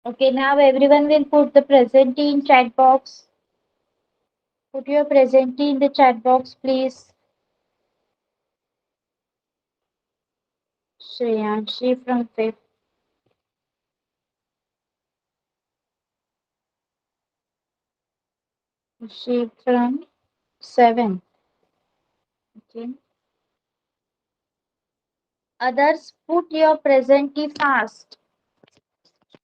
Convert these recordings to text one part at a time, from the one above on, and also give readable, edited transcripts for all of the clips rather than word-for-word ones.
Okay, now everyone will put the present in chat box. Put your present in the chat box, please. Shreyanshi from fifth. She from seventh. Okay. Others, put your present fast.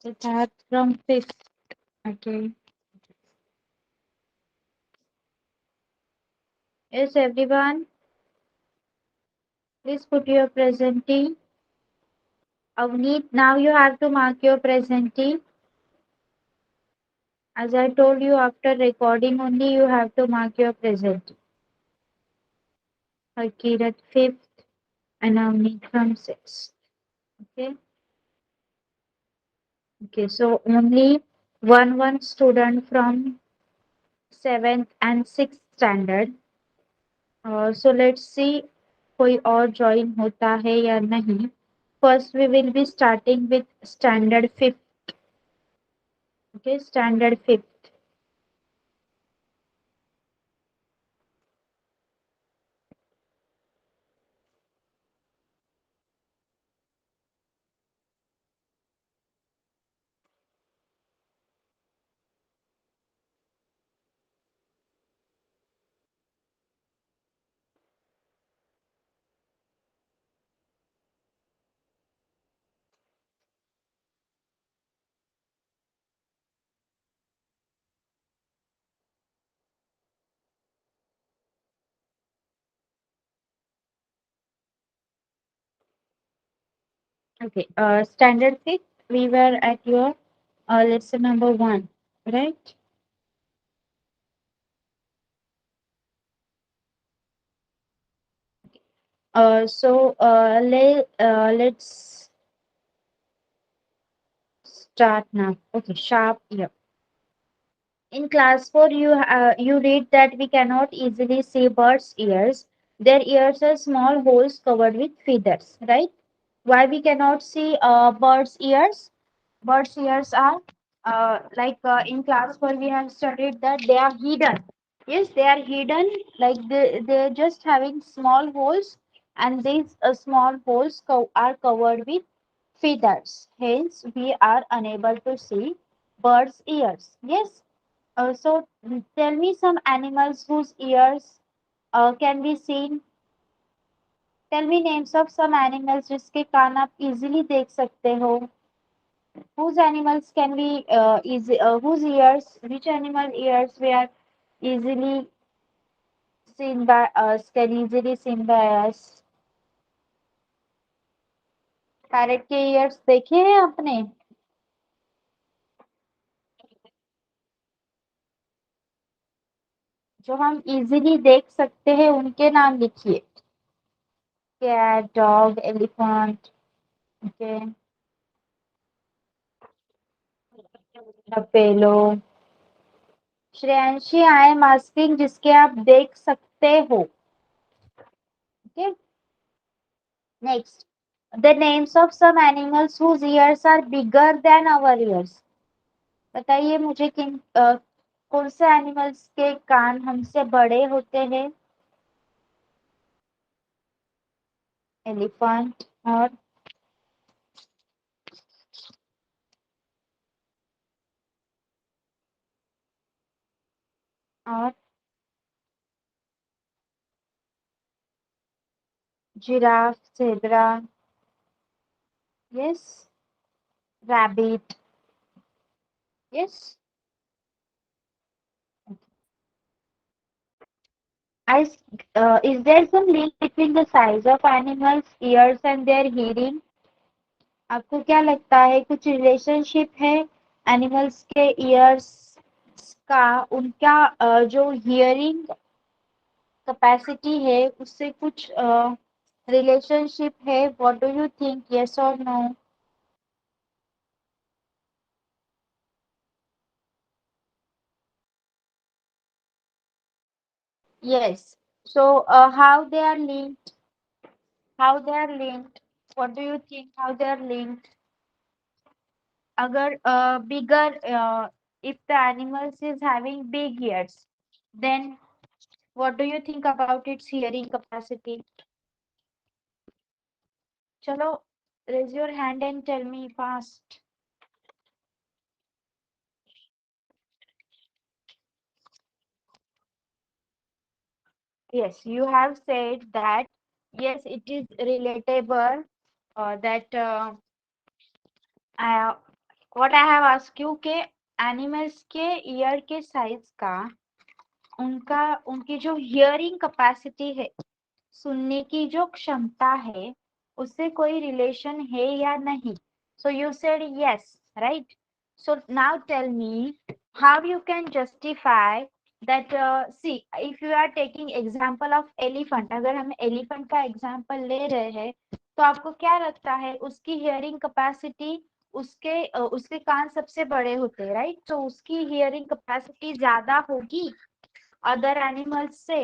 Siddharth from fifth. Okay. Yes, everyone. Please put your present. Avneet, now you have to mark your present. As I told you, after recording only you have to mark your present. Hakirat fifth and Avneet from sixth. Okay. Okay. So only one student from seventh and sixth standard. So let's see कोई और join होता है या नहीं. First we will be starting with standard fifth. Okay, standard fifth. Okay, standard fifth. We were at your lesson number one, right? Let's start now. Okay, sharp ear. In class 4, you read that we cannot easily see birds' ears. Their ears are small holes covered with feathers, right? Why we cannot see birds' ears? Birds' ears are in class 4 we have studied that they are hidden. Yes, they are hidden. Like they're just having small holes, and these small holes are covered with feathers. Hence, we are unable to see birds' ears. Yes. Tell me some animals whose ears can be seen. Tell me names of some animals जिसके कान आप easily देख सकते हो. Whose animals can be whose ears, which animal ears we are easily seen by us, can easily seen by us. Parrot के ears देखे हैं आपने? जो हम easily देख सकते हैं उनके नाम लिखिए. Cat, dog, elephant. Okay. Buffalo. Shreyanshi, I am asking जिसके आप देख सकते हो. Okay. Next, the names of some animals whose ears are bigger than our ears. बताइए मुझे कौन से एनिमल्स के कान हमसे बड़े होते हैं. एलिफेंट और giraffe, zebra. Yes. Rabbit. Yes. I, is there some link between the size of animals, ears and their hearing? आपको क्या लगता है कुछ रिलेशनशिप है एनिमल्स के ईयर्स का, उनका जो हियरिंग कैपेसिटी है उससे कुछ रिलेशनशिप है? What do you think, yes और no? Yes. So how they are linked? How they are linked? What do you think? How they are linked? अगर bigger, if the animals is having big ears, then what do you think about its hearing capacity? Chalo, raise your hand and tell me fast. Yes, you have said that yes, it is relatable. That I, what I have asked you के animals के ear के size का उनका उनकी जो hearing capacity है, सुनने की जो क्षमता है, उससे कोई रिलेशन है या नहीं? So you said yes, right? So now tell me how you can justify that. See, if you are taking example of elephant, अगर हम elephant का example ले रहे हैं, तो आपको क्या लगता है उसकी hearing capacity, उसके कान सबसे बड़े होते हैं, राइट? तो उसकी हियरिंग कैपेसिटी ज्यादा होगी अदर एनिमल्स से.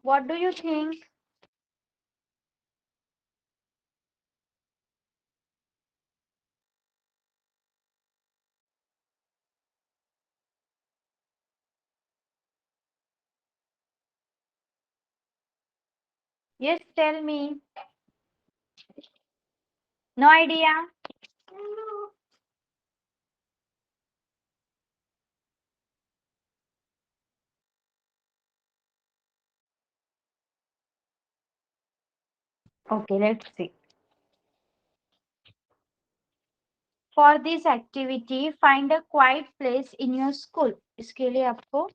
What do you think? Yes, tell me. No idea. Okay, let's see. For this activity, find a quiet place in your school. इसके लिए आपको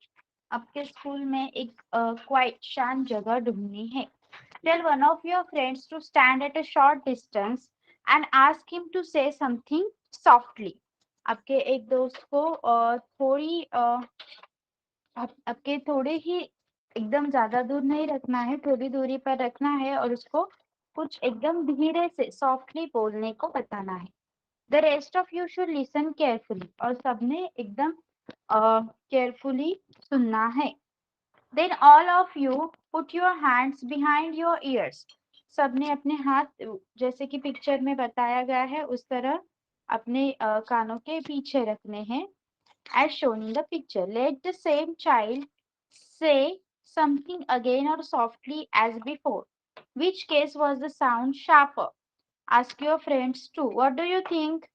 आपके स्कूल में एक quiet शांत जगह ढूंढनी है. Tell one of your friends to stand at a short distance and ask him to say something softly. आपके एक दोस्त को आपके थोड़े ही एकदम ज्यादा दूर नहीं रखना है, थोड़ी दूरी पर रखना है और उसको कुछ एकदम धीरे से सॉफ्टली बोलने को बताना है. The rest of you should listen carefully, और सबने एकदम केयरफुली सुनना है. Then all of you put your hands behind your ears. सबने अपने हाथ जैसे कि पिक्चर में बताया गया है उस तरह अपने कानों के पीछे रखने हैं. As shown in the picture, let the same child say something again or softly as before. Which case was the sound sharper? Ask your friends too. What do you think?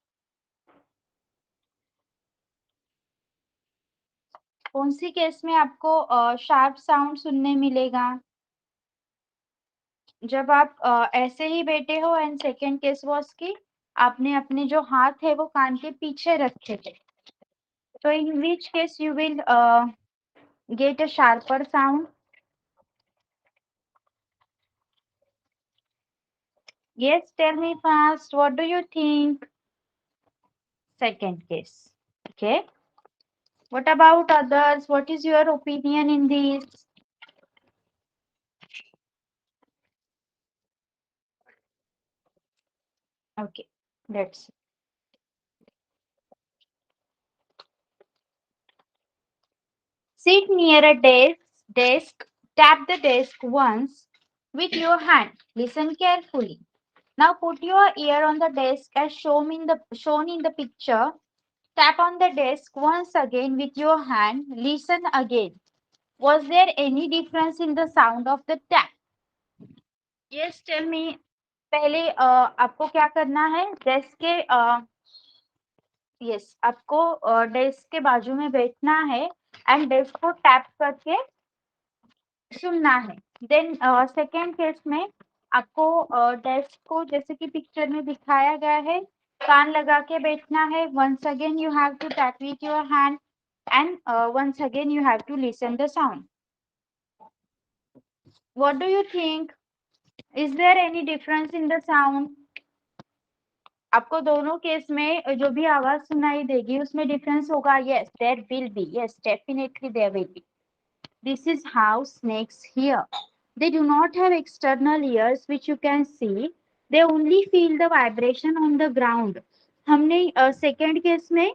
कौन सी केस में आपको sharp sound सुनने मिलेगा? जब आप ऐसे ही बैठे हो एंड सेकेंड केस वॉज की आपने अपने जो हाथ है वो कान के पीछे रखे थे. तो in which case you will get a sharper sound? Yes, tell me fast. What do you think? Second case. Okay. What about others? What is your opinion in this? Okay. Let's see. Sit near a desk. Tap the desk once with your hand. Listen carefully. Now put your ear on the desk as shown in the picture. Tap on the desk once again with your hand. Listen again. Was there any difference in the sound of the tap? Yes, tell me. पहले आपको क्या करना है? Desk के yes, आपको desk के बाजू में बैठना है एंड डेस्क को टैप करके सुनना है. देन सेकेंड केस में आपको डेस्क को जैसे कि पिक्चर में दिखाया गया है कान लगा के बैठना है. Once again you have to tap with your hand and once again you have to listen the sound. What do you think? Is there any difference in the sound? आपको दोनों केस में जो भी आवाज सुनाई देगी उसमें डिफरेंस होगा. Yes, there will be. Yes, definitely there will be. This is how snakes hear. They do not have external ears which you can see. They only feel the vibration on the ground. हमने second case में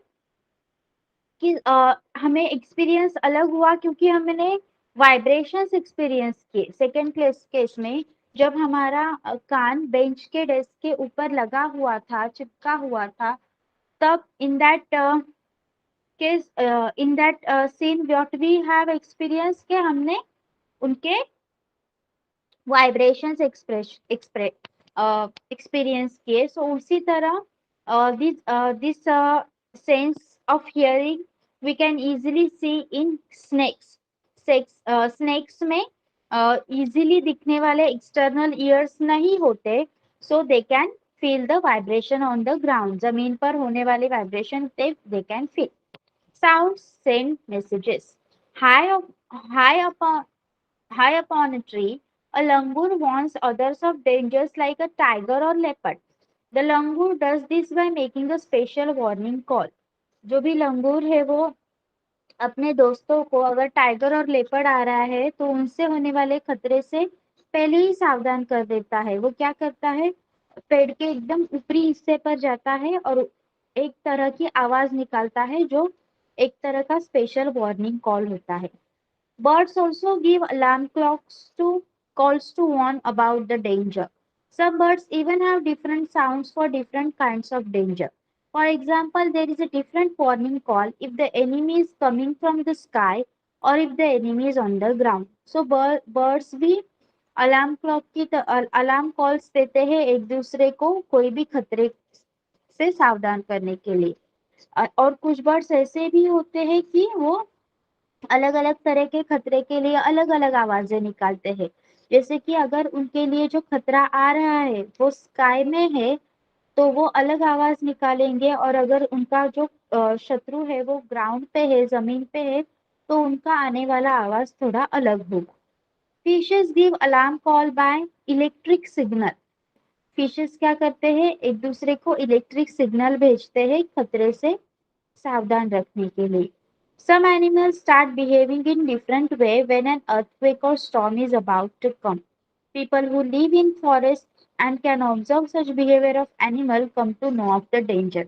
कि हमें experience अलग हुआ क्योंकि हमने vibrations experience किए. Second case में जब हमारा कान बेंच के डेस्क के ऊपर लगा हुआ था, चिपका हुआ था, तब case in that scene what we have experienced कि हमने उनके वाइब्रेशंस एक्सपीरियंस किए. सो उसी तरह this sense of hearing we can easily see in snakes. Snakes में इजीली दिखने वाले एक्सटर्नल ईयर्स नहीं होते, so they can feel the vibration on the ground. जमीन पर होने वाले vibration they can feel. Sounds send messages. High up, high upon, high upon a tree, a langur warns others of dangers like a tiger or leopard. The langur does this by making a special warning call. जो भी लंगूर है वो अपने दोस्तों को अगर tiger और leopard आ रहा है तो उनसे होने वाले खतरे से पहले ही सावधान कर देता है. वो क्या करता है, पेड़ के एकदम ऊपरी हिस्से पर जाता है और एक तरह की आवाज निकालता है जो एक तरह का स्पेशल वार्निंग कॉल होता है. Birds also give alarm clocks to calls to warn about the danger. Some birds even have different sounds for different kinds of danger. For example, there is a different warning call if the enemy is coming from the sky or if the enemy is on the ground. So birds भी alarm clock की alarm calls देते हैं एक दूसरे को कोई भी खतरे से सावधान करने के लिए. और कुछ बर्ड्स ऐसे भी होते हैं कि वो अलग अलग तरह के खतरे के लिए अलग अलग आवाजें निकालते हैं. जैसे कि अगर उनके लिए जो खतरा आ रहा है वो स्काई में है तो वो अलग आवाज निकालेंगे, और अगर उनका जो शत्रु है वो ग्राउंड पे है, जमीन पे है, तो उनका आने वाला आवाज थोड़ा अलग होगा. Fishes give alarm call by electric signal. Fishes क्या करते हैं, एक दूसरे को इलेक्ट्रिक सिग्नल भेजते हैं खतरे से सावधान रखने के लिए. Some animals start behaving in different way when an earthquake or storm is about to come. People who live in forests and can observe such behavior of animal come to know of the danger.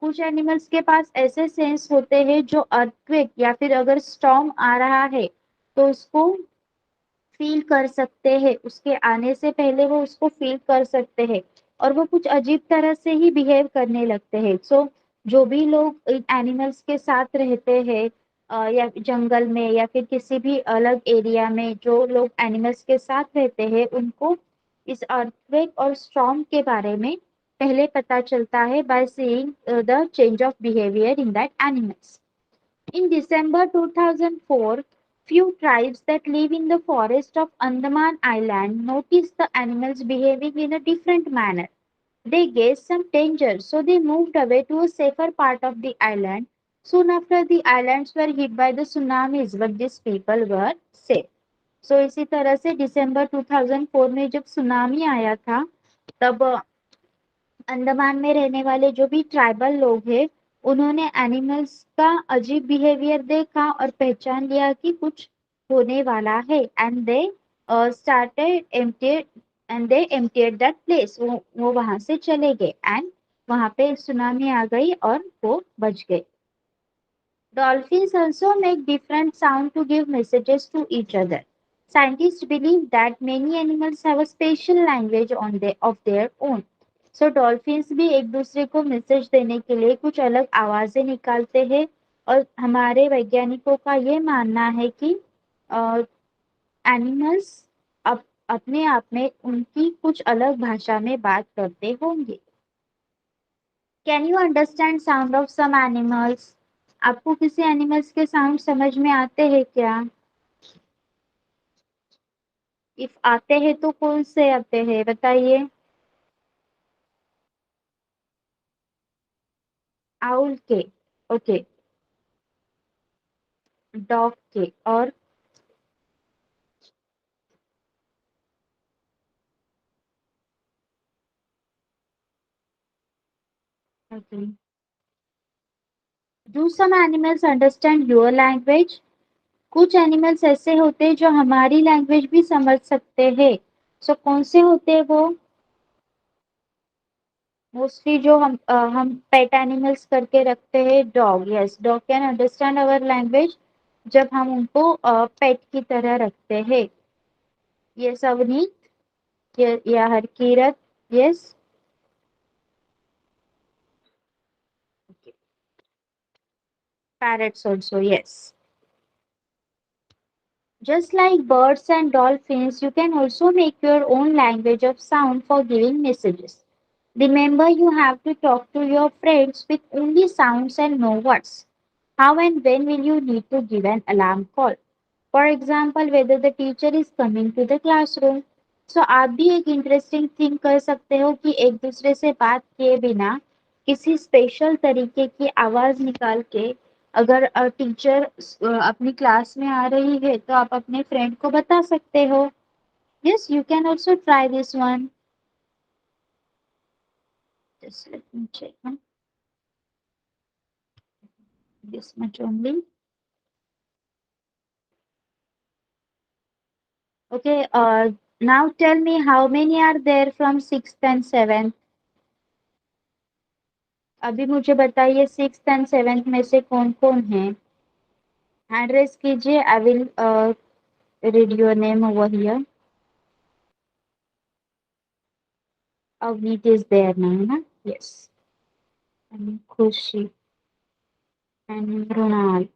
कुछ animals के पास ऐसे sense होते हैं जो earthquake या फिर अगर storm आ रहा है तो उसको फील कर सकते हैं, उसके आने से पहले वो उसको फील कर सकते हैं और वो कुछ अजीब तरह से ही बिहेव करने लगते हैं. सो जो भी लोग इन एनिमल्स के साथ रहते हैं या जंगल में या फिर किसी भी अलग एरिया में जो लोग एनिमल्स के साथ रहते हैं उनको इस अर्थक्वेक और स्टॉर्म के बारे में पहले पता चलता है by seeing the change of behaviour in that animals. In December 2004, few tribes that live in the forest of Andaman Island noticed the animals behaving in a different manner. They guessed some danger, so they moved away to a safer part of the island. Soon after, the islands were hit by the tsunamis, but these people were safe. So इसी तरह से दिसंबर 2004 में जब tsunami आया था तब अंडमान में रहने वाले जो भी ट्राइबल लोग हैं उन्होंने एनिमल्स का अजीब बिहेवियर देखा और पहचान लिया कि कुछ होने वाला है. And they started emptied and they emptied that place. वो वहां से चले गए एंड वहां पे सुनामी आ गई और वो बच गए. Dolphins also make different sound to give messages to each other. Scientists believe that many animals have a special language of their own. So dolphins भी एक दूसरे को मैसेज देने के लिए कुछ अलग आवाजें निकालते हैं और हमारे वैज्ञानिकों का ये मानना है कि एनिमल्स अपने आप में उनकी कुछ अलग भाषा में बात करते होंगे. Can you understand sound of some animals? आपको किसी एनिमल्स के साउंड समझ में आते हैं क्या? इफ आते हैं तो कौन से आते हैं बताइए. आउल के, ओके. डॉग के और okay. Do some animals understand your language? कुछ एनिमल्स ऐसे होते हैं जो हमारी लैंग्वेज भी समझ सकते हैं. सो कौन से होते हैं वो? मोस्टली जो हम पेट एनिमल्स करके रखते हैं, dog. Yes, dog can understand our language जब हम उनको पेट की तरह रखते हैं. Yes Avneet. Yeah, Kirat. Yes. Parrots also. Yes. Just like birds and dolphins, you can also make your own language of sound for giving messages. Remember, you have to talk to your friends with only sounds and no words. How and when will you need to give an alarm call? For example, whether the teacher is coming to the classroom. So आप भी एक interesting thing कर सकते हो कि एक दूसरे से बात किए बिना किसी स्पेशल तरीके की आवाज निकाल के अगर टीचर अपनी क्लास में आ रही है तो आप अपने फ्रेंड को बता सकते हो. Yes, you can also try this one. Just let me check. This much only. Okay, now tell me how many are there from sixth and seventh. अभी मुझे बताइए सिक्स्थ एंड सेवेंथ में से कौन कौन है. हैंड रेस कीजिए. I will read your name over here. Avneet is there now ना. Yes. And Khushi and Mrinal.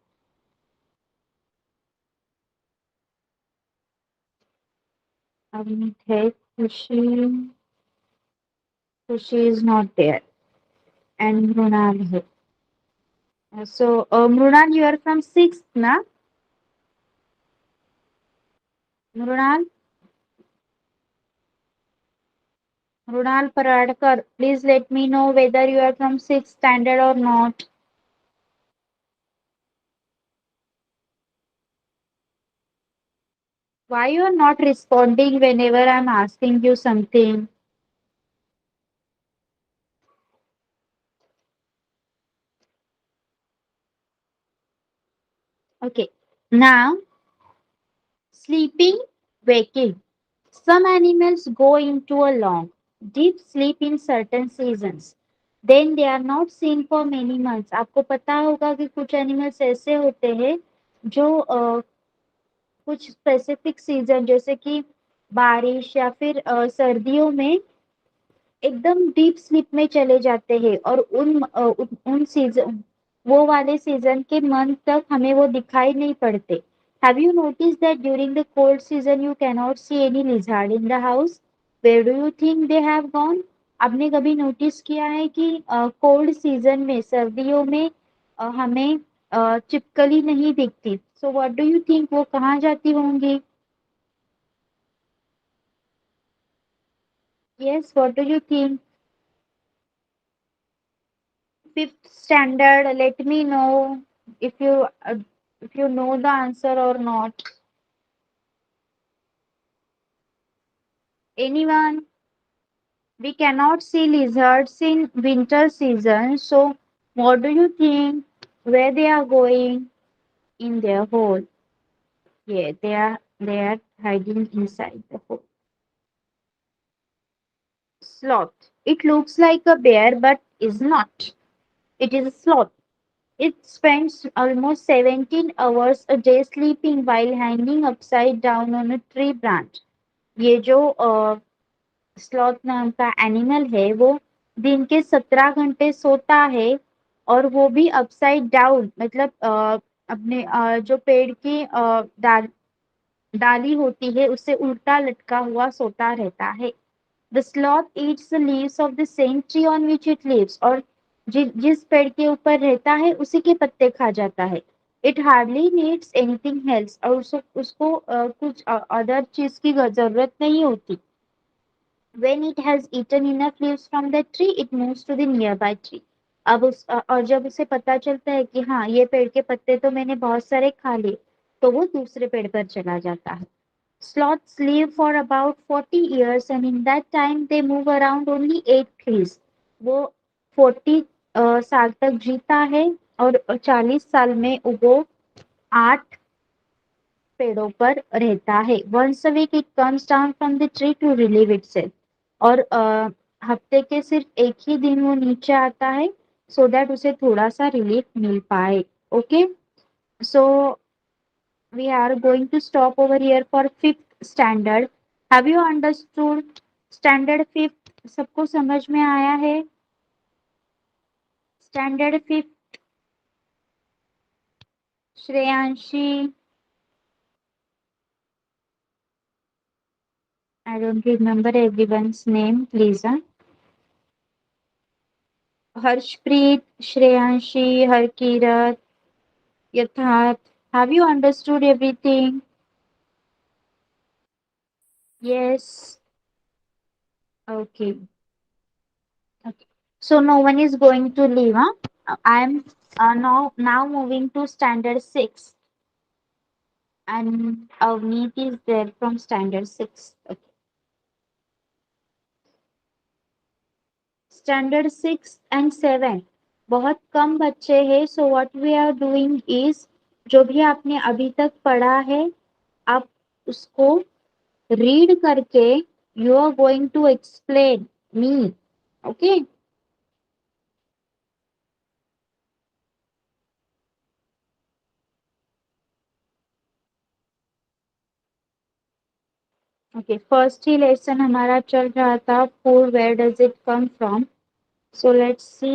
Avneet है. Khushi. Khushi is not there. And Mrinal है. So Mrinal you are from sixth ना. Mrinal. Runal Paradkar, please let me know whether you are from sixth standard or not. Why you are not responding whenever I am asking you something? Okay. Now, sleeping, waking. Some animals go into a long, deep sleep in certain seasons. Then they are not seen for many months. आपको पता होगा कि कुछ animals ऐसे होते हैं जो कुछ स्पेसिफिक सीजन जैसे कि बारिश या फिर सर्दियों में एकदम डीप स्लीप में चले जाते हैं और उन सीजन वो वाले सीजन के मंथ तक हमें वो दिखाई नहीं पड़ते. Have you notice that during the cold season you can not see any lizard in the house. Where do you think they have gone. आपने कभी नोटिस किया है कि कोल्ड सीजन में सर्दियों में हमें चिपकली नहीं दिखती. सो व्हाट डू यू थिंक वो कहाँ जाती होंगी. Yes, what do you think. Fifth standard, let me know if you know the answer or not. Anyone. We cannot see lizards in winter season, so what do you think where they are going. In their hole. Yeah, they are hiding inside the hole. Sloth. It looks like a bear but is not. It is a sloth. It spends almost 17 hours a day sleeping while hanging upside down on a tree branch. ये जो sloth नाम का animal है वो दिन के 17 घंटे सोता है और वो भी अपसाइड डाउन मतलब अपने जो पेड़ की डाली होती है उससे उल्टा लटका हुआ सोता रहता है. The sloth eats the leaves of the same tree on which it lives. और जिस पेड़ के ऊपर रहता है उसी के पत्ते खा जाता है. It hardly needs anything else. और उसको कुछ अदर चीज की जरूरत नहीं होती. When it has eaten enough leaves from that tree, it moves to the nearby tree. अब और जब उसे पता चलता है कि हाँ ये पेड़ के पत्ते तो मैंने बहुत सारे खा लिए तो वो दूसरे पेड़ पर चला जाता है. Sloths live for about 40 years and in that time they move around only 8 trees. वो 40 साल तक जीता है और 40 साल में वो 8 पेड़ों पर रहता है. Once a week it comes down from the tree to relieve itself. और हफ्ते के सिर्फ एक ही दिन वो नीचे आता है सो दैट उसे थोड़ा सा रिलीफ मिल पाए. Okay. So we are going to stop over here for fifth standard. Have you understood. Standard fifth सबको समझ में आया है? Standard fifth Shreyanshi, I don't remember everyone's name, please. Harshpreet, Shreyanshi, Harkirat, Yatharth. Have you understood everything? Yes. Okay. Okay. So no one is going to leave, huh? I am now moving to standard six, and Avneet is there from standard six. Okay. Standard six and seven बहुत कम बच्चे हैं, so what we are doing is जो भी आपने अभी तक पढ़ा है आप उसको रीड करके you are going to explain me, okay? Okay, first ही लेसन हमारा चल रहा था food, where does it come from? So let's see.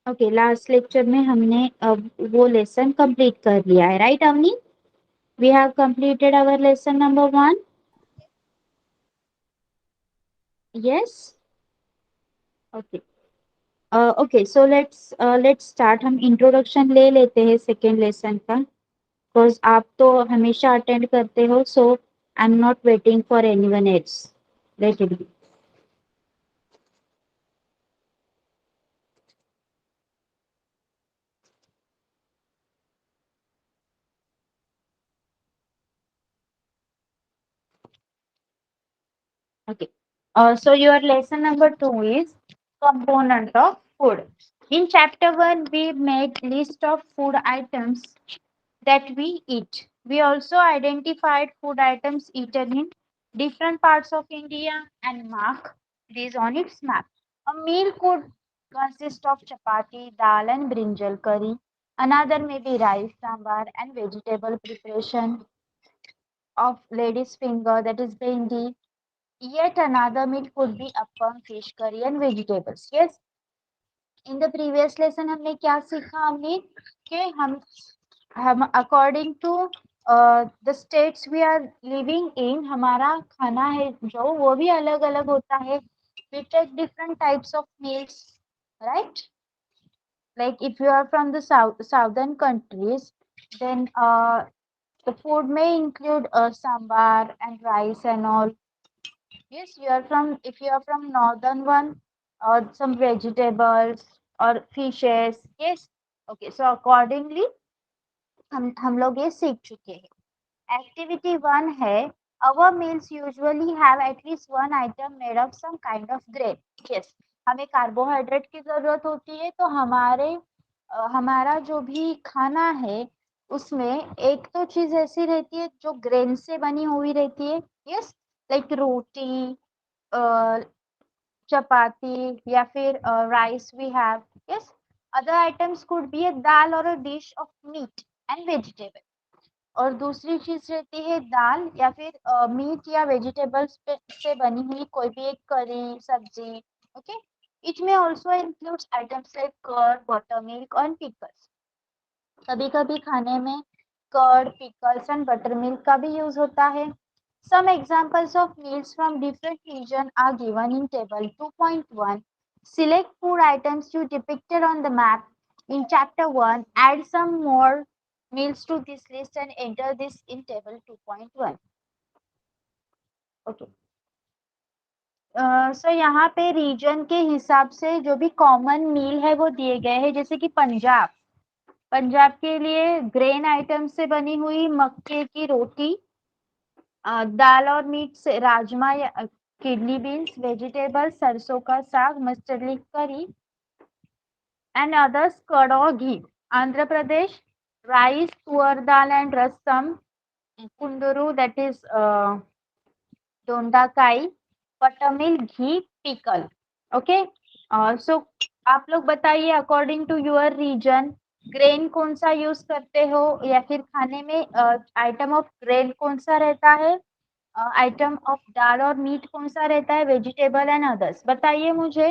Okay, last lecture में हमने अब वो लेसन कंप्लीट कर लिया है, right Avni? We have completed our lesson number one. Yes. Okay. Okay, so let's start. हम इंट्रोडक्शन ले लेते हैं सेकेंड लेसन का, बिकॉज आप तो हमेशा अटेंड करते हो, so I am not waiting for anyone else, let it be. Okay. So your lesson number two is component of food. In chapter one, we made list of food items that we eat. We also identified food items eaten in different parts of India and mark these on its map. A meal could consist of chapati, dal, and brinjal curry. Another may be rice, sambar, and vegetable preparation of lady's finger, that is bindi. Yet another meal could be appam, fish curry, and vegetables. Yes, in the previous lesson हमने क्या सीखा हमने कि हम according to the states we are living in हमारा खाना है जो वो भी अलग अलग होता है. We take different types of meals, right? Like if you are from the southern countries, then the food may include sambar and rice and all. Yes, you are from, if you are from northern one, or some vegetables or fishes. Yes. Okay, so accordingly हम लोग ये सीख चुके हैं. Activity one है our meals usually have at least one item made of some kind of grain. Yes, हमें carbohydrate की जरूरत होती है, तो हमारा जो भी खाना है उसमें एक तो चीज ऐसी रहती है जो ग्रेन से बनी हुई रहती है. यस, लाइक रोटी, chapati या फिर rice we have. Yes, other items could be a dal or a dish of meat and vegetable. और दूसरी चीज रहती है दाल या फिर मीट या वेजिटेबल्स से बनी हुई कोई भी एक करी सब्जी. ओके, इट में also includes items like curd, butter milk और पिकल्स. कभी कभी खाने में curd, pickles and butter milk का भी यूज होता है. Some examples of meals from different regions are given in table 2.1. Select food items you depicted on the map in chapter 1. Add some more meals to this list and enter this in table 2.1. Okay. सो यहाँ पे reason के हिसाब से जो भी common मील है वो दिए गए हैं. जैसे कि पंजाब के लिए ग्रेन आइटम से बनी हुई मक्के की रोटी, दाल और मीट से राजमा या किडनी बीन्स, वेजिटेबल सरसों का साग, मस्टर्ड लीफ करी एंड अदर्स, कर्ड और घी. आंध्र प्रदेश राइस, तुअर दाल and rasam, kundru that is dondakai, buttermilk, ghee, pickle. Okay, so आप लोग बताइए according to your region grain कौन सा यूज करते हो या फिर खाने में आइटम ऑफ ग्रेन कौन सा रहता है. आइटम ऑफ दाल और मीट कौन सा रहता है? Vegetable and others. बताइए मुझे।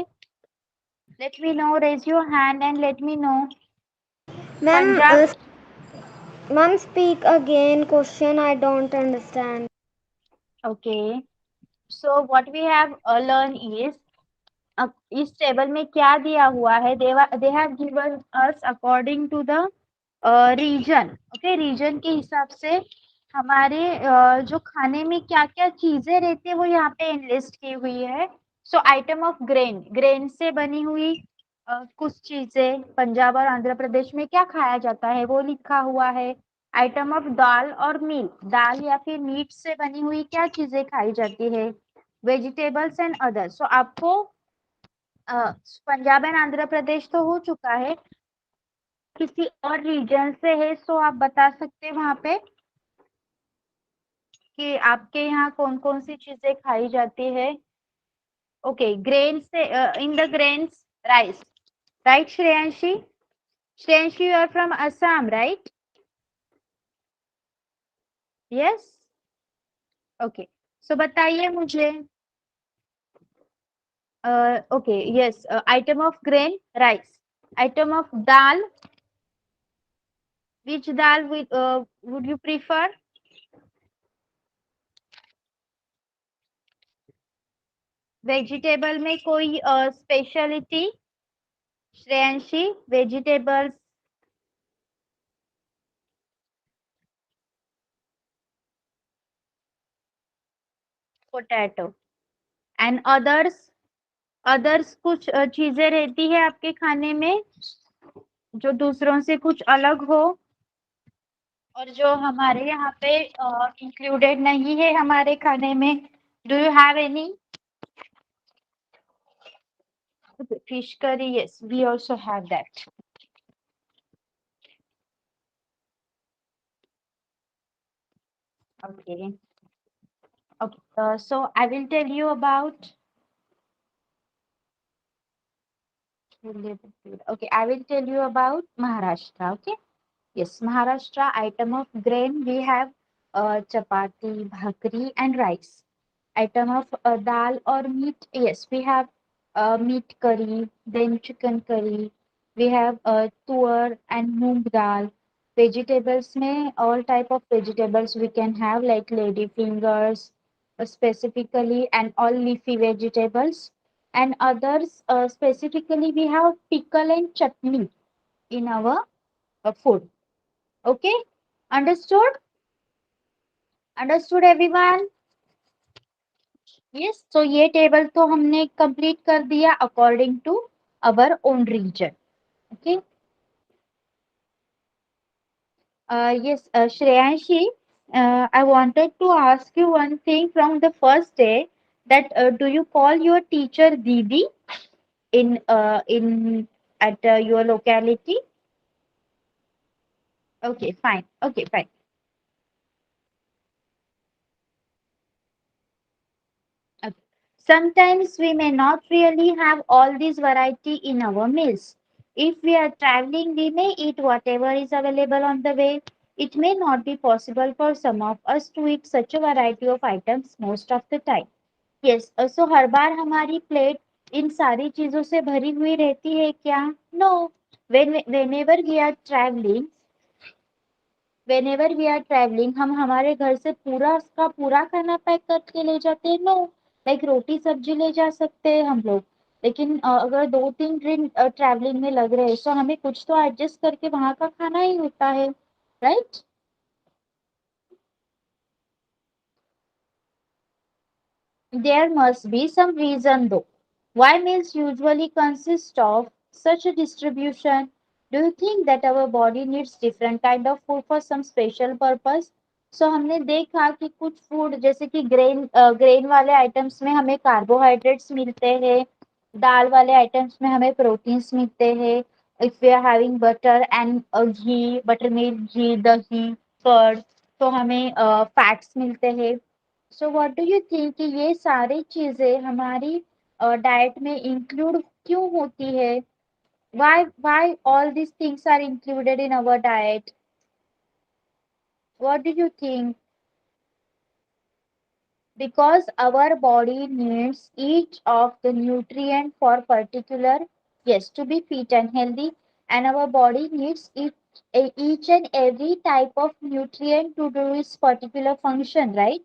Let me know, raise your hand and let me know. Ma'am, Punjab. ma'am, speak again. Question I don't understand. Okay, so what we have learn is, अब इस table में क्या दिया हुआ है? They have given us according to the region. Okay, region के हिसाब से हमारे जो खाने में क्या क्या चीजें रहती है वो यहाँ पे लिस्ट की हुई है। सो आइटम ऑफ ग्रेन, ग्रेन से बनी हुई कुछ चीजें पंजाब और आंध्र प्रदेश में क्या खाया जाता है वो लिखा हुआ है। आइटम ऑफ दाल और मीट, दाल या फिर मीट से बनी हुई क्या चीजें खाई जाती है? Vegetables and others. सो आपको पंजाब एंड आंध्र प्रदेश तो हो चुका है, किसी और रीजन से है सो आप बता सकते हैं वहां पे कि आपके यहाँ कौन कौन सी चीजें खाई जाती है। ओके, ग्रेन से, in the grains, rice, right Shreyanshi? Shreyanshi, you are from Assam, right? Yes. Okay, so बताइए मुझे। Okay, yes, item of grain rice, item of dal, which dal would you prefer? Vegetable में कोई speciality? Shreyanshi, vegetables. Potato and others. Others कुछ चीजें रहती है आपके खाने में जो दूसरों से कुछ अलग हो और जो हमारे यहाँ पे इंक्लूडेड नहीं है हमारे खाने में? Do you have any? Fish curry, yes, we also have that. Okay, okay, so I will tell you about, okay, I will tell you about Maharashtra. Okay, yes, Maharashtra item of grain we have chapati, bhakri, and rice. Item of dal or meat, yes, we have meat curry, then chicken curry. We have tuar and moong dal. Vegetables में all type of vegetables we can have like lady fingers specifically and all leafy vegetables, and others specifically we have pickle and chutney in our food. Okay, understood? Understood everyone? Yes, so ये table तो हमने complete कर दिया according to our own region. Okay. Yes, Shreyanshi, I wanted to ask you one thing from the first day, that do you call your teacher Didi in at your locality? Okay, fine. Okay, fine. Okay. Sometimes we may not really have all this variety in our meals. If we are traveling, we may eat whatever is available on the way. It may not be possible for some of us to eat such a variety of items most of the time. Yes, so हर बार हमारी plate इन सारी चीजों से भरी हुई रहती है क्या? No. Whenever we are traveling, हम हमारे घर से पूरा का पूरा खाना पैक करके ले जाते हैं? नो. लाइक रोटी सब्जी ले जा सकते हैं हम लोग, लेकिन अगर 2-3 दिन ट्रैवलिंग में लग रहे हैं तो हमें कुछ तो एडजस्ट करके वहां का खाना ही होता है, right? There must be some reason though. Why meals usually consist of such a distribution? Do you think that our body needs different kind of food for some special purpose? So हमने देखा कि कुछ food जैसे कि grain वाले items में हमें carbohydrates मिलते हैं, दाल वाले आइटम्स में हमें प्रोटीन्स मिलते हैं, if we are having butter and ghee, butter milk, ghee, dahi, curd, तो हमें फैट्स मिलते हैं. So what do you think कि ये सारी चीजें हमारी डाइट में इंक्लूड क्यों होती है? Why all these things are included in our diet? What do you think? because our body needs each of the nutrient for particular, yes, to be fit and healthy, and our body needs each and every type of nutrient to do its particular function, right?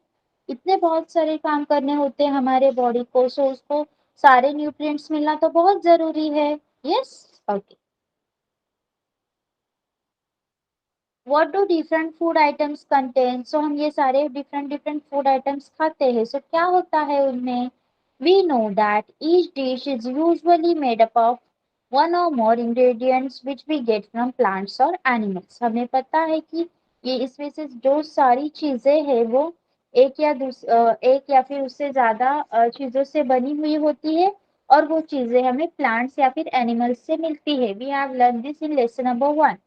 इतने बहुत सारे काम करने होते हैं हमारे body को, सो उसको सारे न्यूट्रिएंट्स मिलना तो बहुत जरूरी है. Yes. Okay. What do different food items contain. So हम ये सारे डिफरेंट डिफरेंट फूड आइटम्स खाते हैं, सो क्या होता है उनमें. We know that each dish is usually made up of one or more ingredients which we get from plants or animals. हमें पता है कि ये इसमें से जो सारी चीजें हैं वो एक या फिर उससे ज्यादा चीजों से बनी हुई होती है, और वो चीजें हमें प्लांट्स या फिर एनिमल्स से मिलती है. We have learn this in lesson number 1.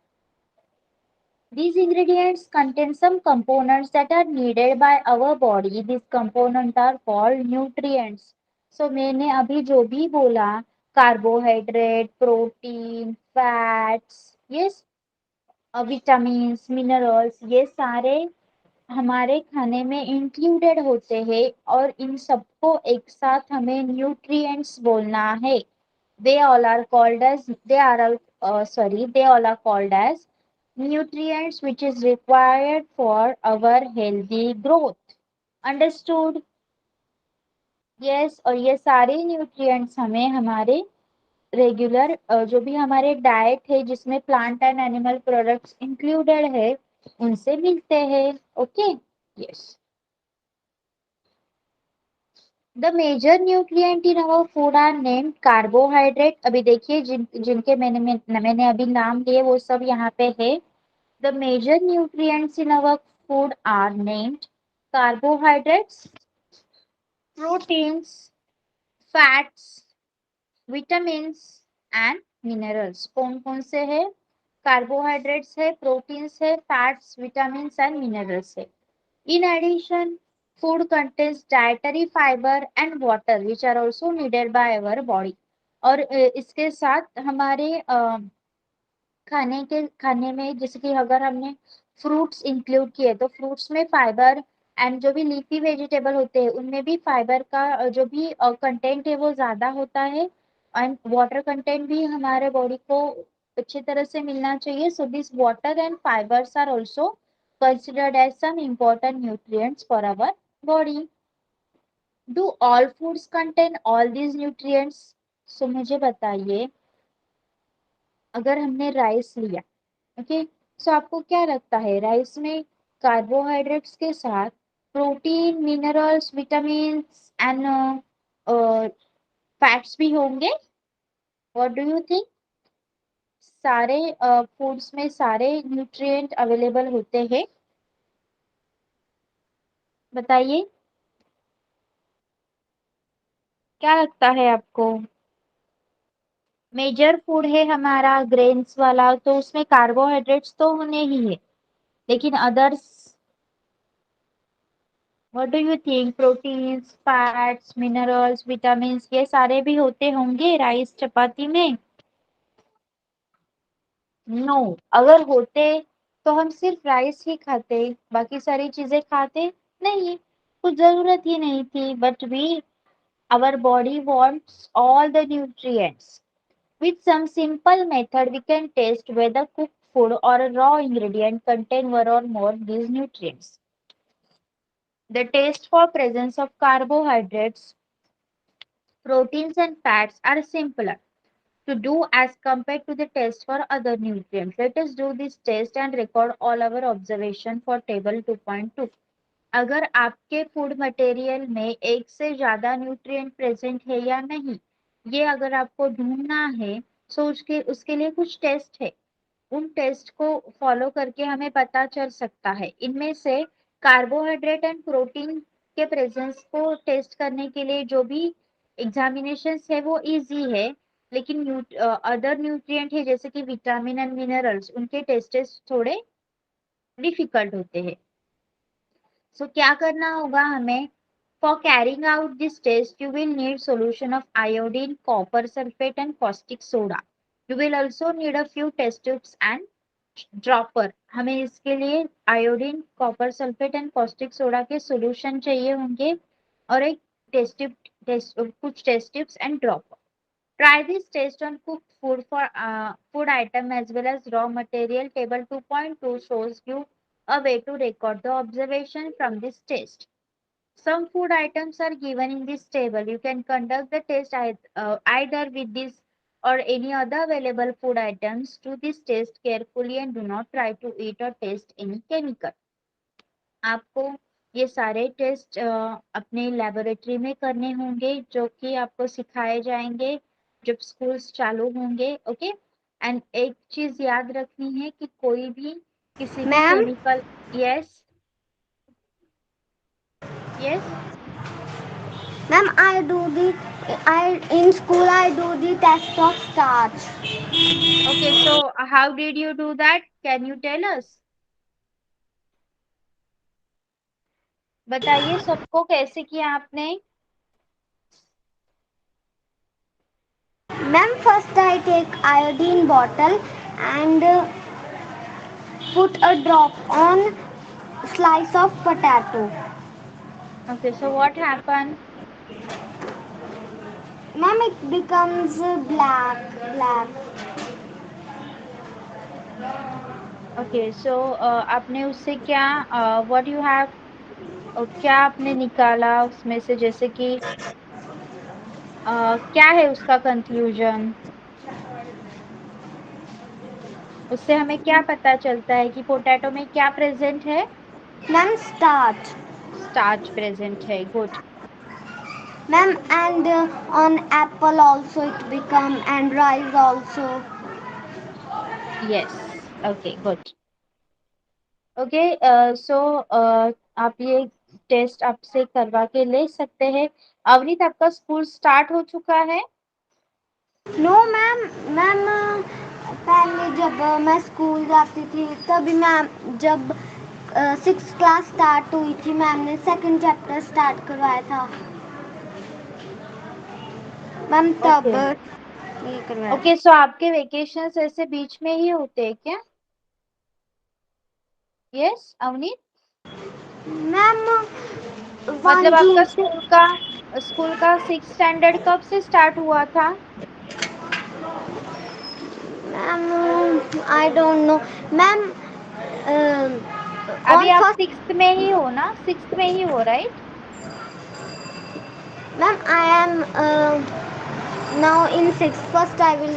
These ingredients contain some components that are needed by our body. These components are called nutrients. So मैंने अभी जो भी बोला, carbohydrate, protein, fats, yes, vitamins, minerals, ये सारे हमारे खाने में इंक्लूडेड होते हैं, और इन सबको एक साथ हमें न्यूट्रिएंट्स बोलना है. They all are called as they are all, sorry, they all are called as nutrients which is required for our healthy growth. Understood? Yes. और ये सारे न्यूट्रिएंट्स हमें हमारे रेगुलर जो भी हमारे डाइट है जिसमें plant and animal products included है, उनसे मिलते हैं. Okay. Yes. The major nutrient in our food are named carbohydrate. अभी देखिए जिनके मैंने अभी नाम लिए वो सब यहाँ पे है. The major nutrients in our food are named carbohydrates, proteins, fats, vitamins and minerals. कौन कौन से है. कार्बोहाइड्रेट्स है, प्रोटीन्स है, फैट्स, विटामिन्स एंड मिनरल्स है. In addition, food contains dietary fiber and water which are also needed by our body. और इसके साथ हमारे खाने में जैसे कि अगर हमने फ्रूट्स इंक्लूड किए तो फ्रूट्स में फाइबर, एंड जो भी लीफी वेजिटेबल होते हैं उनमें भी फाइबर का जो भी कंटेंट है वो ज्यादा होता है, एंड वाटर कंटेंट भी हमारे बॉडी को अच्छी तरह से मिलना चाहिए. So this water and fibres are also considered as some important nutrients for our body. Do all foods contain all these nutrients? So मुझे बताइए, अगर हमने राइस लिया, ओके, सो आपको क्या लगता है राइस में कार्बोहाइड्रेट्स के साथ protein, minerals, vitamins and fats भी होंगे? What do you think? सारे फूड्स में सारे न्यूट्रिएंट अवेलेबल होते हैं? बताइए, क्या लगता है आपको. मेजर फूड है हमारा ग्रेन्स वाला, तो उसमें कार्बोहाइड्रेट्स तो होने ही है, लेकिन others, what do you think, proteins, fats, minerals, vitamins, ये सारे भी होते होंगे राइस चपाती में? नो. अगर होते तो हम सिर्फ राइस ही खाते, बाकी सारी चीजें खाते नहीं, कुछ जरूरत ही नहीं थी. But we, our body wants all the nutrients. With some simple method, we can test whether cooked food or a raw ingredient contain one or more these nutrients. The test for presence of carbohydrates, proteins and fats are simpler to do as compared to the test for other nutrients. Let us do this test and record all our observation for table 2.2. अगर आपके food material में एक से ज्यादा nutrient present है या नहीं, ये अगर आपको ढूंढना है, तो उसके उसके लिए कुछ टेस्ट है. उन टेस्ट को फॉलो करके हमें पता चल सकता है. इनमें से कार्बोहाइड्रेट एंड प्रोटीन के प्रेजेंस को टेस्ट करने के लिए जो भी एग्जामिनेशन है वो इजी है, लेकिन अदर न्यूट्रिएंट है जैसे कि विटामिन एंड मिनरल्स, उनके टेस्टेस थोड़े डिफिकल्ट होते हैं. सो क्या करना होगा हमें. For carrying out this test you will need solution of iodine, copper sulphate and caustic soda. You will also need a few test tubes and dropper. हमें इसके लिए iodine, copper sulphate and caustic soda के solution चाहिए होंगे, और एक test कुछ test tips and drop. Try this test on cooked food for food item as well as raw material. Table 2.2 shows you a way to record the observation from this test. Some food items are given in this table. You can conduct the test either with this or any other available food items. Do this test carefully and do not try to eat or taste any chemical. आपको ये सारे test अपने laboratory में करने होंगे जो कि आपको सिखाए जाएंगे जब स्कूल्स चालू होंगे। ओके एंड एक चीज याद रखनी है कि कोई भी किसी भी ma'am chemical. Yes yes ma'am I in school I do the test of starch. Okay so how did you do that, can you tell us? बताइए सबको कैसे किया आपने। Ma'am, first I take iodine bottle and put a drop on slice of potato. Okay so what happen? Ma'am, it becomes black. Okay so आपने उससे क्या what you have क्या आपने निकाला उसमें से, जैसे कि क्या है उसका कंक्लूजन? उससे हमें क्या पता चलता है कि पोटैटो में क्या प्रेजेंट है? Ma'am, starch. स्टार्च प्रेजेंट है। Good. Ma'am, and on apple also it become and rice also. Yes okay good. Okay so आप ये टेस्ट आपसे करवा के ले सकते हैं। अवनीत आपका स्कूल स्टार्ट हो चुका है? नो मैम, मैम पहले जब मैं स्कूल जाती थी तभी मैम जब 6th क्लास स्टार्ट हुई थी मैम ने सेकंड चैप्टर स्टार्ट करवाया था मैम तब ओके ये करवाया ओके सो आपके वेकेशंस ऐसे बीच में ही होते हैं क्या? यस अवनीत, मैम मतलब 1 जून आपका से स्कूल का 6 स्टैंडर्ड कब से स्टार्ट हुआ था? Ma'am I don't know ma'am अभी ऑन आप फर्स्ट 6th में ही हो ना, 6th में ही हो right? Ma'am I am now in 6th first I will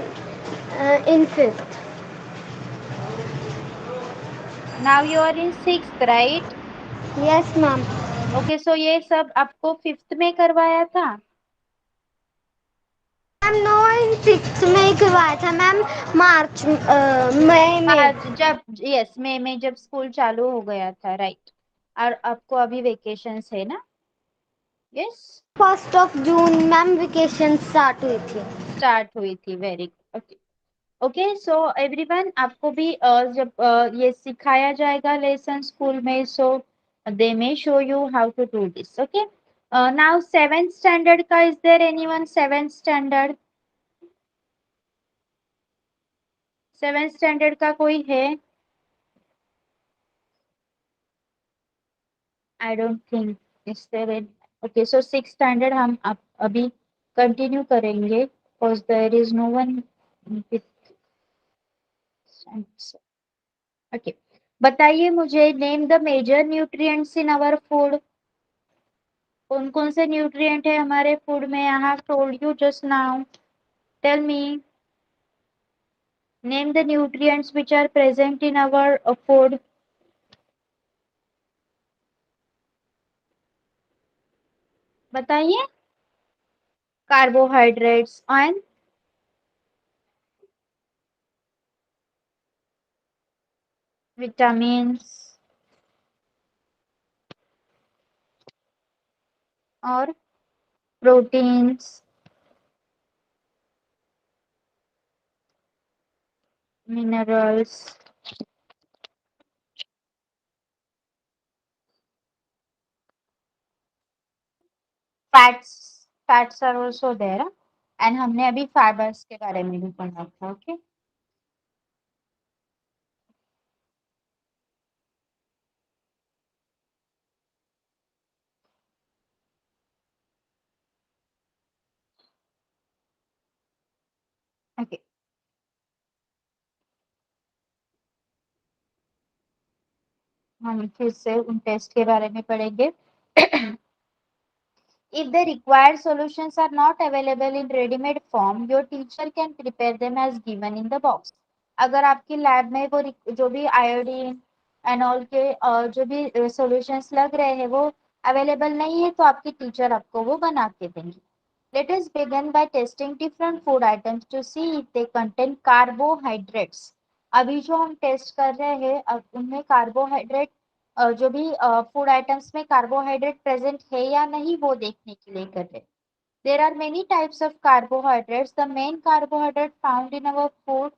in 5th now you are in 6th right? Yes ma'am okay so ये सब आपको 5th में करवाया था? मैम नो इन 6th में ही करवाया था मैम मार्च मई में जब यस मई में जब स्कूल चालू हो गया था राइट। और आपको अभी वेकेशंस है ना? Yes 1 June ma'am vacation start हुई थी स्टार्ट हुई थी। Very good. Okay okay so everyone आपको भी जब ये सिखाया जाएगा लेसन स्कूल में, so they may show you how to do this. Okay now 7th standard का, is there anyone 7th standard? 7th standard का कोई है? I don't think is there any. Okay so 6th standard हम अभी continue करेंगे because there is no one with. Okay बताइए मुझे, name the major nutrients in our food. कौन कौन से न्यूट्रिएंट है हमारे फूड में? I have told you just now, tell me. Name the nutrients which are present in our food. बताइए। Carbohydrates and vitamins और proteins, minerals. Fats, fats are also there. And हमने अभी फाइबर्स के बारे में भी पढ़ा था। ओके हम फिर से उन टेस्ट के बारे में पढ़ेंगे। If the required solutions are not available in ready-made form, your teacher can prepare them as given in the box. अगर आपकी लैब में वो जो भी आयोडीन एंड ऑल के जो भी सॉल्यूशंस लग रहे हैं वो अवेलेबल नहीं है तो आपकी टीचर आपको वो बना के देंगी। Let us begin by testing different food items to see if they contain carbohydrates. अभी जो हम टेस्ट कर रहे हैं अब उनमें कार्बोहाइड्रेट जो भी फूड आइटम्स में कार्बोहाइड्रेट प्रेजेंट है या नहीं वो देखने के लिए कर रहे हैं। There are many types of carbohydrates. The main carbohydrate found in our food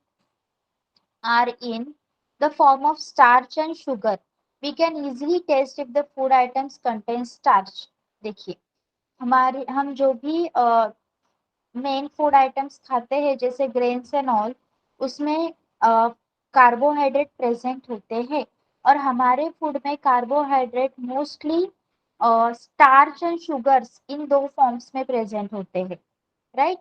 are in the form of starch and sugar. We can easily test if the food items contain starch. देखिए हमारे हम जो भी main food items खाते हैं जैसे grains and all उसमें carbohydrate present होते हैं और हमारे फूड में carbohydrate mostly starch and sugars in दो फॉर्म्स में प्रेजेंट होते हैं, राइट।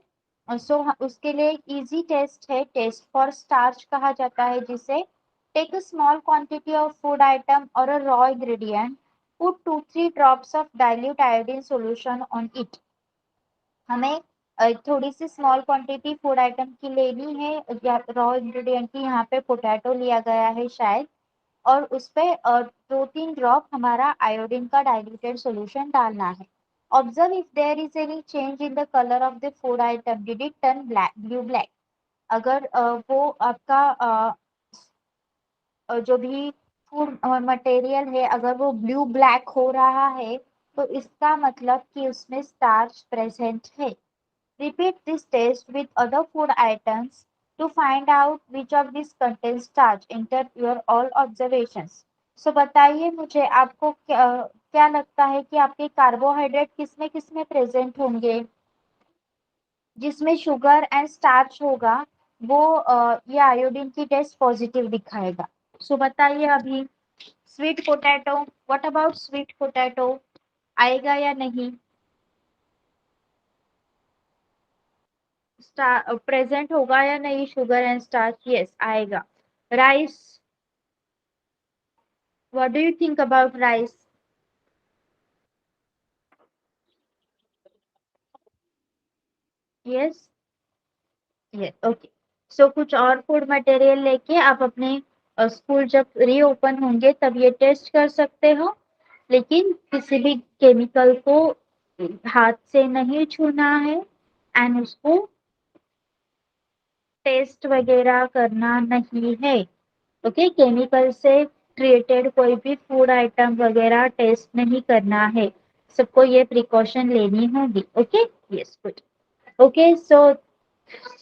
सो उसके लिए एक इजी टेस्ट है, टेस्ट फॉर स्टार्च कहा जाता है, जिसे take a small quantity of food item or a raw ingredient, put 2-3 drops of dilute iodine solution on it. हमें थोड़ी सी स्मॉल क्वांटिटी फूड आइटम की लेनी है या रॉ इंग्रेडिएंट की, यहाँ पे पोटैटो लिया गया है शायद, और उस पे 2-3 ड्रॉप हमारा आयोडीन का डाइल्यूटेड सॉल्यूशन डालना है। Observe if there is any change in the colour of the food item, did it turn black blue black. अगर वो आपका जो भी फूड मटेरियल है अगर वो ब्लू ब्लैक हो रहा है तो इसका मतलब कि उसमें स्टार्च प्रेजेंट है। Repeat this test with other food items to find out which of these contains starch. Enter your all observations. So बताइए मुझे आपको क्या लगता है कि आपके कार्बोहाइड्रेट किसमें प्रेजेंट होंगे, जिसमें शुगर एंड स्टार्च होगा वो ये आयोडीन की टेस्ट पॉजिटिव दिखाएगा। सो बताइए अभी sweet potato, what about sweet potato, आएगा या नहीं, प्रेजेंट होगा या नहीं शुगर एंड स्टार्च, यस आएगा। Rice, what do you think about rice? Yes, yes, okay. So कुछ और फूड मटेरियल लेके आप अपने स्कूल जब रीओपन होंगे तब ये टेस्ट कर सकते हो, लेकिन किसी भी केमिकल को हाथ से नहीं छूना है एंड उसको टेस्ट वगैरह करना नहीं है। ओके, केमिकल से क्रिएटेड कोई भी फूड आइटम वगैरह टेस्ट नहीं करना है, सबको ये प्रिकॉशन लेनी होगी। Okay, yes, good. Okay, so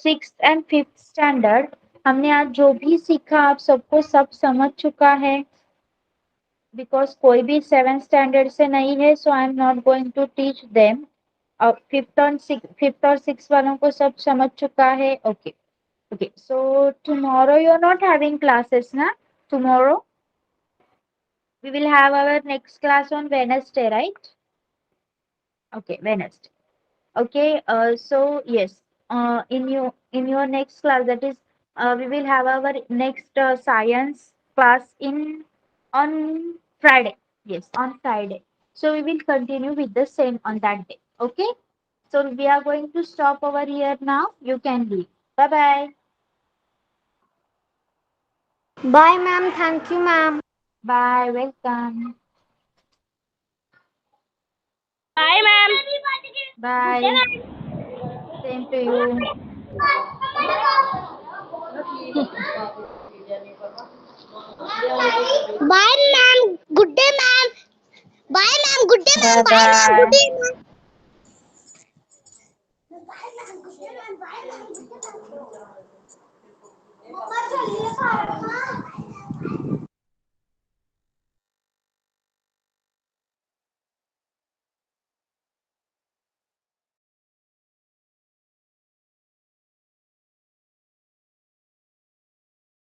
6th and 5th standard हमने आज जो भी सीखा आप सबको सब समझ चुका है, बिकॉज कोई भी 7th स्टैंडर्ड से नहीं है, so I am not going to teach them. अब फिफ्थ और सिक्स वालों को सब समझ चुका है। Okay, okay, so tomorrow you're not having classes na? Tomorrow we will have our next class on Wednesday, right? Okay, Wednesday. Okay, so yes, in your next class, that is we will have our next science class in on Friday. Yes, on Friday. So we will continue with the same on that day. Okay, so we are going to stop over here now. You can leave. Bye bye. Bye, ma'am. Thank you, ma'am. Bye. Welcome. Bye, ma'am. Bye. Same to you. Bye, ma'am. Good day, ma'am. Bye, ma'am. Good day, ma'am. Bye Bye, ma'am. Good bye. evening.